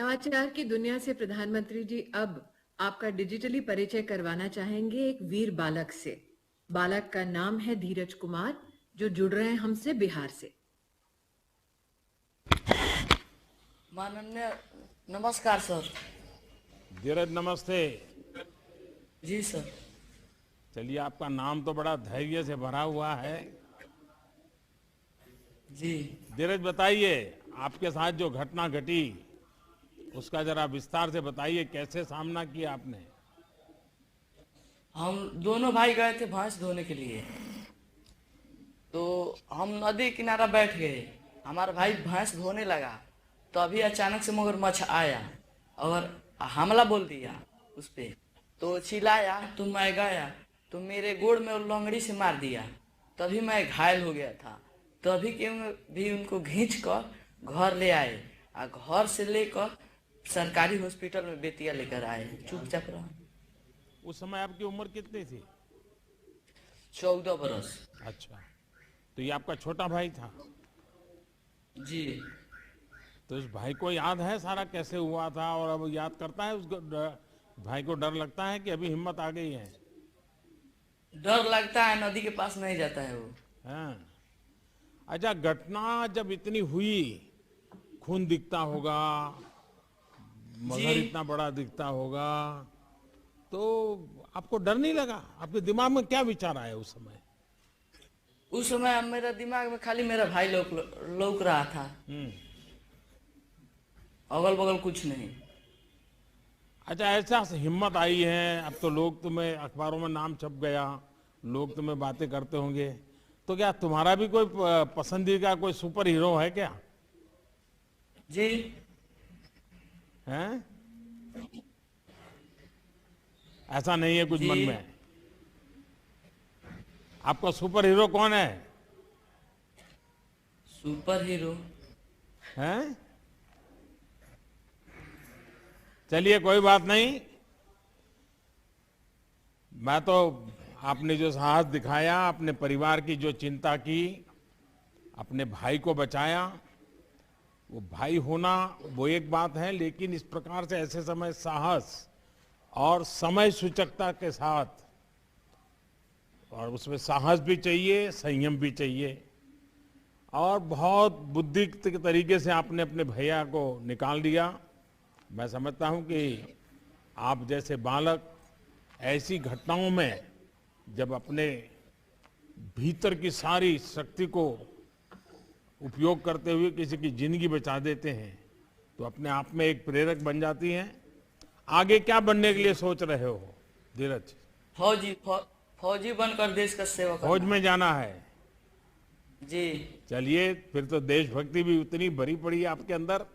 नवाचार की दुनिया से प्रधानमंत्री जी अब आपका डिजिटली परिचय करवाना चाहेंगे एक वीर बालक से। बालक का नाम है धीरज कुमार, जो जुड़ रहे हैं हमसे बिहार से। माननीय नमस्कार सर। धीरज नमस्ते। जी सर। चलिए, आपका नाम तो बड़ा धैर्य से भरा हुआ है। जी धीरज, बताइए आपके साथ जो घटना घटी उसका जरा विस्तार से बताइए, कैसे सामना किया आपने? हम दोनों भाई गए थे भैंस धोने के लिए, तो हम नदी किनारा बैठ गए। हमारा भाई भैंस धोने लगा तो अभी अचानक से मगरमच्छ आया और हमला बोल दिया उस पे। तो चिल्लाया तो मैं गया तो मेरे गोड़ में वो लंगड़ी से मार दिया। तभी मैं घायल हो गया था। तभी के भी उनको खींच कर घर ले आए और घर से लेकर सरकारी हॉस्पिटल में बेतिया लेकर आए। चुपचाप रहा। उस समय आपकी उम्र कितनी थी? 14 बरस। अच्छा, तो ये आपका छोटा भाई था? जी तो उस भाई को याद है सारा कैसे हुआ था? और अब याद करता है उसको? भाई को डर लगता है कि अभी हिम्मत आ गई है? डर लगता है, नदी के पास नहीं जाता है वो। हाँ। अच्छा, घटना जब इतनी हुई, खून दिखता होगा, जी मगर इतना बड़ा दिखता होगा, तो आपको डर नहीं लगा? आपके दिमाग में क्या विचार आया उस समय? उस समय मेरा दिमाग में खाली मेरा भाई लौक रहा था, अगल बगल कुछ नहीं। अच्छा, ऐसा हिम्मत आई है, अब तो लोग तुम्हें, अखबारों में नाम छप गया, लोग तुम्हें बातें करते होंगे, तो क्या तुम्हारा भी कोई पसंदीदा कोई सुपर हीरो है क्या? जी हैं? ऐसा नहीं है कुछ जी मन में? आपका सुपर हीरो कौन है? Super hero. हैं? चलिए, कोई बात नहीं। मैं तो, आपने जो साहस दिखाया, अपने परिवार की जो चिंता की, अपने भाई को बचाया, वो भाई होना वो एक बात है, लेकिन इस प्रकार से ऐसे समय साहस और समय सूचकता के साथ, और उसमें साहस भी चाहिए, संयम भी चाहिए, और बहुत बुद्धि के तरीके से आपने अपने भैया को निकाल दिया। मैं समझता हूं कि आप जैसे बालक ऐसी घटनाओं में जब अपने भीतर की सारी शक्ति को उपयोग करते हुए किसी की जिंदगी बचा देते हैं, तो अपने आप में एक प्रेरक बन जाती हैं। आगे क्या बनने के लिए सोच रहे हो धीरज? फौजी बनकर देश का सेवा फौज करना। में जाना है? जी चलिए, फिर तो देशभक्ति भी उतनी भरी पड़ी है आपके अंदर।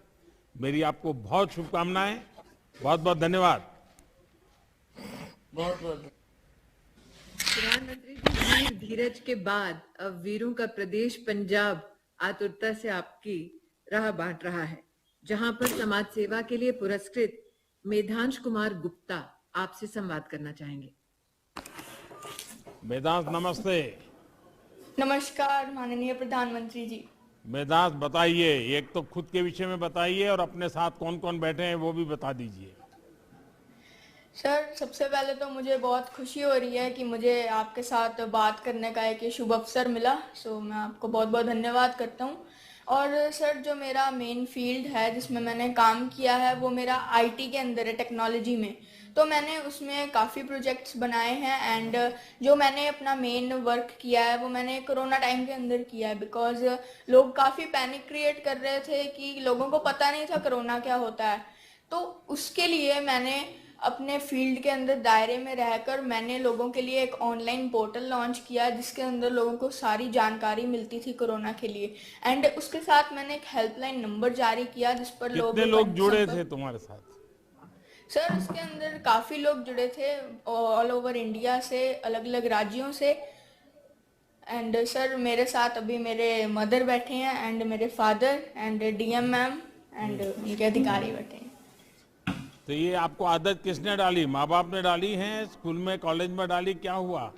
मेरी आपको बहुत शुभकामनाएं। बहुत बहुत धन्यवाद। बहुत बहुत। प्रधानमंत्री जी, वीर धीरज के बाद अब वीरों का प्रदेश पंजाब आतुरता से आपकी राह बांट रहा है, जहां पर समाज सेवा के लिए पुरस्कृत मेधांश कुमार गुप्ता आपसे संवाद करना चाहेंगे। मेदांश, नमस्ते। नमस्कार माननीय प्रधानमंत्री जी। मेदांश, बताइए, एक तो खुद के विषय में बताइए और अपने साथ कौन कौन बैठे हैं वो भी बता दीजिए। सर, सबसे पहले तो मुझे बहुत खुशी हो रही है कि मुझे आपके साथ बात करने का एक शुभ अवसर मिला। मैं आपको बहुत बहुत धन्यवाद करता हूँ। और सर, जो मेरा मेन फील्ड है जिसमें मैंने काम किया है वो मेरा आईटी के अंदर है, टेक्नोलॉजी में। तो मैंने उसमें काफ़ी प्रोजेक्ट्स बनाए हैं एंड जो मैंने अपना मेन वर्क किया है वो मैंने कोरोना टाइम के अंदर किया है, बिकॉज लोग काफ़ी पैनिक क्रिएट कर रहे थे कि लोगों को पता नहीं था कोरोना क्या होता है। तो उसके लिए मैंने अपने फील्ड के अंदर दायरे में रहकर मैंने लोगों के लिए एक ऑनलाइन पोर्टल लॉन्च किया जिसके अंदर लोगों को सारी जानकारी मिलती थी कोरोना के लिए। एंड उसके साथ मैंने एक हेल्पलाइन नंबर जारी किया जिस पर कितने लोग जुड़े थे तुम्हारे साथ? सर, उसके अंदर काफ़ी लोग जुड़े थे, ऑल ओवर इंडिया से, अलग अलग राज्यों से। एंड सर, मेरे साथ अभी मेरे मदर बैठे हैं एंड मेरे father and DM ma'am and उनके अधिकारी बैठे हैं। तो ये आपको आदत किसने डाली? माँ बाप ने डाली है? स्कूल में, कॉलेज में डाली? क्या हुआ?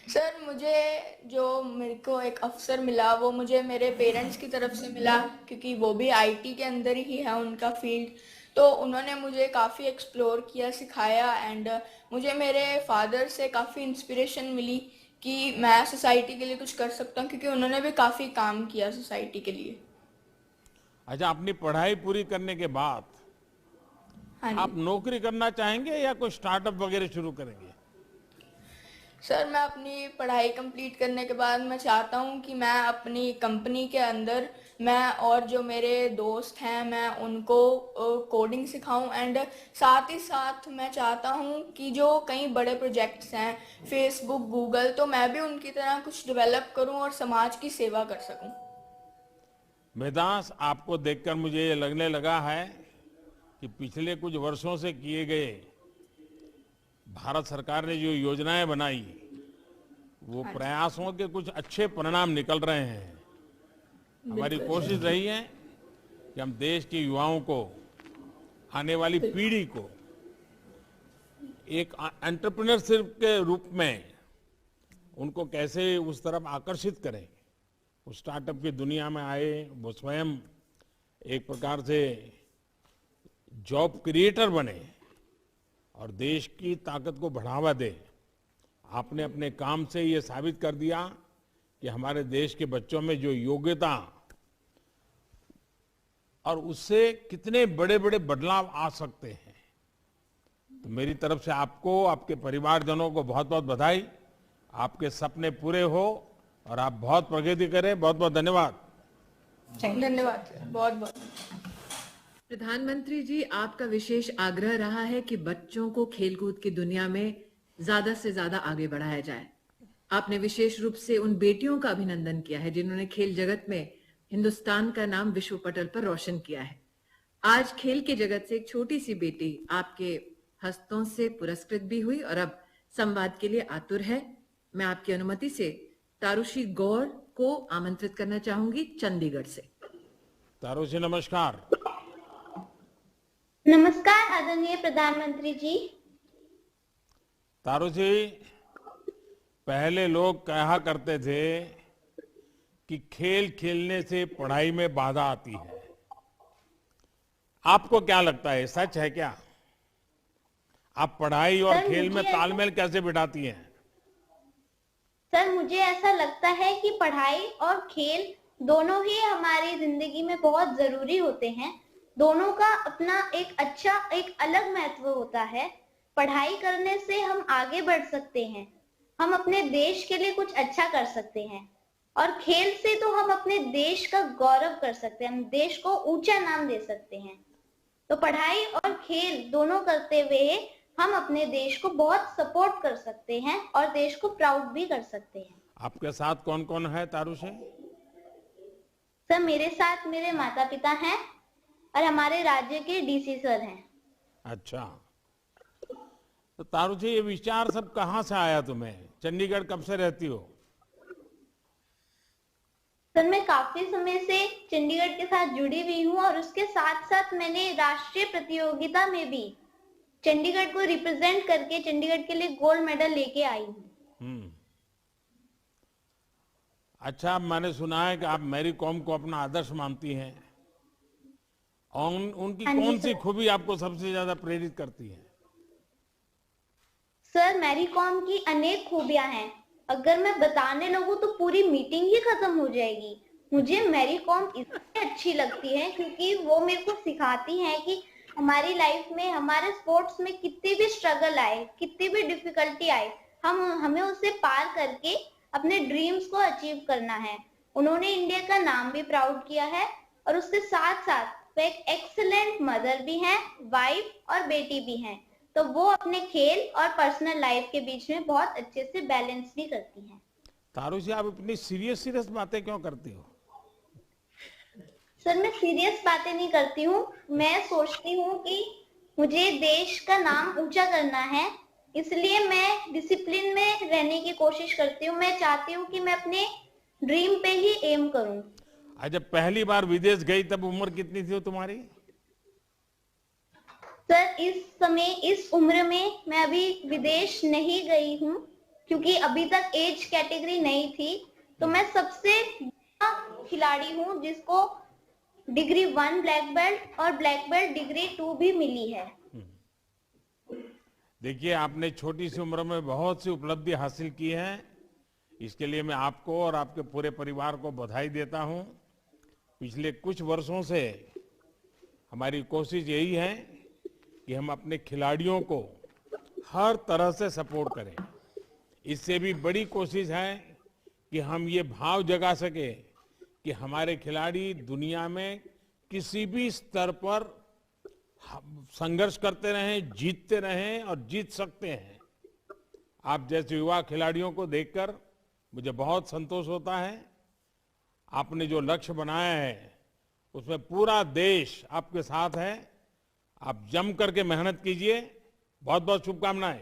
सर मुझे जो मेरे को एक अवसर मिला वो मुझे मेरे पेरेंट्स की तरफ से मिला, क्योंकि वो भी आईटी के अंदर ही है उनका फील्ड। तो उन्होंने मुझे काफ़ी एक्सप्लोर किया, सिखाया, एंड मुझे मेरे फादर से काफ़ी इंस्पिरेशन मिली कि मैं सोसाइटी के लिए कुछ कर सकता हूँ, क्योंकि उन्होंने भी काफ़ी काम किया सोसाइटी के लिए। अच्छा, अपनी पढ़ाई पूरी करने के बाद हाँ आप जी नौकरी करना चाहेंगे या कोई स्टार्टअप वगैरह शुरू करेंगे? सर, मैं अपनी पढ़ाई कंप्लीट करने के बाद मैं चाहता हूँ कि मैं अपनी कंपनी के अंदर मैं और जो मेरे दोस्त हैं मैं उनको कोडिंग सिखाऊं, एंड साथ ही साथ मैं चाहता हूँ कि जो कई बड़े प्रोजेक्ट्स हैं फेसबुक, गूगल, तो मैं भी उनकी तरह कुछ डेवलप करूँ और समाज की सेवा कर सकूँ। वेदांश, आपको देखकर मुझे ये लगने लगा है कि पिछले कुछ वर्षों से किए गए भारत सरकार ने जो योजनाएं बनाई वो हाँ जी प्रयासों के कुछ अच्छे परिणाम निकल रहे हैं। हमारी बिल्कुल कोशिश रही है कि हम देश के युवाओं को, आने वाली पीढ़ी को एक एंटरप्रेन्योरशिप के रूप में उनको कैसे उस तरफ आकर्षित करें, वो स्टार्टअप की दुनिया में आए, वो स्वयं एक प्रकार से जॉब क्रिएटर बने और देश की ताकत को बढ़ावा दे। आपने अपने काम से ये साबित कर दिया कि हमारे देश के बच्चों में जो योग्यता और उससे कितने बड़े बड़े बदलाव आ सकते हैं। तो मेरी तरफ से आपको, आपके परिवारजनों को बहुत बहुत बधाई। आपके सपने पूरे हो और आप बहुत प्रगति करें। बहुत बहुत धन्यवाद। धन्यवाद सर, बहुत बहुत। प्रधानमंत्री जी, आपका विशेष आग्रह रहा है कि बच्चों को खेलकूद की दुनिया में ज्यादा से ज्यादा आगे बढ़ाया जाए। आपने विशेष रूप से उन बेटियों का अभिनंदन किया है जिन्होंने खेल जगत में हिंदुस्तान का नाम विश्व पटल पर रोशन किया है। आज खेल के जगत से एक छोटी सी बेटी आपके हस्तों से पुरस्कृत भी हुई और अब संवाद के लिए आतुर है। मैं आपकी अनुमति से तारुषी गौर को आमंत्रित करना चाहूंगी चंडीगढ़ से। तारुषी, नमस्कार। नमस्कार आदरणीय प्रधानमंत्री जी। तारुषी, पहले लोग कहा करते थे कि खेल खेलने से पढ़ाई में बाधा आती है। आपको क्या लगता है, सच है क्या? आप पढ़ाई और सर, खेल में मुझे तालमेल कैसे बिठाती हैं? सर मुझे ऐसा लगता है कि पढ़ाई और खेल दोनों ही हमारी जिंदगी में बहुत जरूरी होते हैं। दोनों का अपना एक अलग महत्व होता है। पढ़ाई करने से हम आगे बढ़ सकते हैं, हम अपने देश के लिए कुछ अच्छा कर सकते हैं, और खेल से तो हम अपने देश का गौरव कर सकते हैं, हम देश को ऊंचा नाम दे सकते हैं। तो पढ़ाई और खेल दोनों करते हुए हम अपने देश को बहुत सपोर्ट कर सकते हैं और देश को प्राउड भी कर सकते हैं। आपके साथ कौन कौन है तारुषी? सर मेरे साथ मेरे माता पिता हैं और हमारे राज्य के डीसी सर हैं। अच्छा, तो तारुषी, ये विचार सब कहाँ से आया तुम्हें? चंडीगढ़ कब से रहती हो? सर मैं काफी समय से चंडीगढ़ के साथ जुड़ी हुई हूँ और उसके साथ साथ मैंने राष्ट्रीय प्रतियोगिता में भी चंडीगढ़ को रिप्रेजेंट करके चंडीगढ़ के लिए गोल्ड मेडल लेके आई हूँ। अच्छा, मैंने सुना है कि आप मैरी कॉम को अपना आदर्श मानती हैं। और उनकी हाँ जी कौन सी सर। खूबी आपको सबसे ज्यादा प्रेरित करती है? सर मैरी कॉम की अनेक खूबियां हैं, अगर मैं बताने लगूं तो पूरी मीटिंग ही खत्म हो जाएगी। मुझे मैरी कॉम इसलिए अच्छी लगती है क्योंकि वो मेरे को सिखाती हैं कि हमारी लाइफ में, हमारे स्पोर्ट्स में कितनी भी स्ट्रगल आए, कितनी भी डिफिकल्टी आए, हमें उसे पार करके अपने ड्रीम्स को अचीव करना है। उन्होंने इंडिया का नाम भी प्राउड किया है और उसके साथ साथ वो एक एक्सीलेंट मदर भी हैं, वाइफ और बेटी भी हैं। तो वो अपने खेल और पर्सनल लाइफ के बीच में बहुत अच्छे से बैलेंस भी करती हैं। तारुषी, आप इतनी सीरियस बातें क्यों करती हो? सर मैं सीरियस बातें नहीं करती हूँ, मैं सोचती हूँ कि मुझे देश का नाम ऊंचा करना है, इसलिए मैं डिसिप्लिन में रहने की कोशिश करती हूँ। मैं चाहती हूँ कि मैं अपने ड्रीम पे ही एम करूँ। जब पहली बार विदेश गई तब उम्र कितनी थी तुम्हारी? सर इस समय, इस उम्र में मैं अभी विदेश नहीं गई हूँ, क्योंकि अभी तक एज कैटेगरी नहीं थी, तो मैं सबसे बड़ा खिलाड़ी हूँ जिसको डिग्री 1 ब्लैक बेल्ट और ब्लैक बेल्ट डिग्री 2 भी मिली है। देखिए, आपने छोटी सी उम्र में बहुत सी उपलब्धि हासिल की है। इसके लिए मैं आपको और आपके पूरे परिवार को बधाई देता हूं। पिछले कुछ वर्षों से हमारी कोशिश यही है कि हम अपने खिलाड़ियों को हर तरह से सपोर्ट करें। इससे भी बड़ी कोशिश है कि हम ये भाव जगा सके कि हमारे खिलाड़ी दुनिया में किसी भी स्तर पर संघर्ष करते रहें, जीतते रहें और जीत सकते हैं। आप जैसे युवा खिलाड़ियों को देखकर मुझे बहुत संतोष होता है। आपने जो लक्ष्य बनाया है उसमें पूरा देश आपके साथ है। आप जम करके मेहनत कीजिए। बहुत बहुत शुभकामनाएं।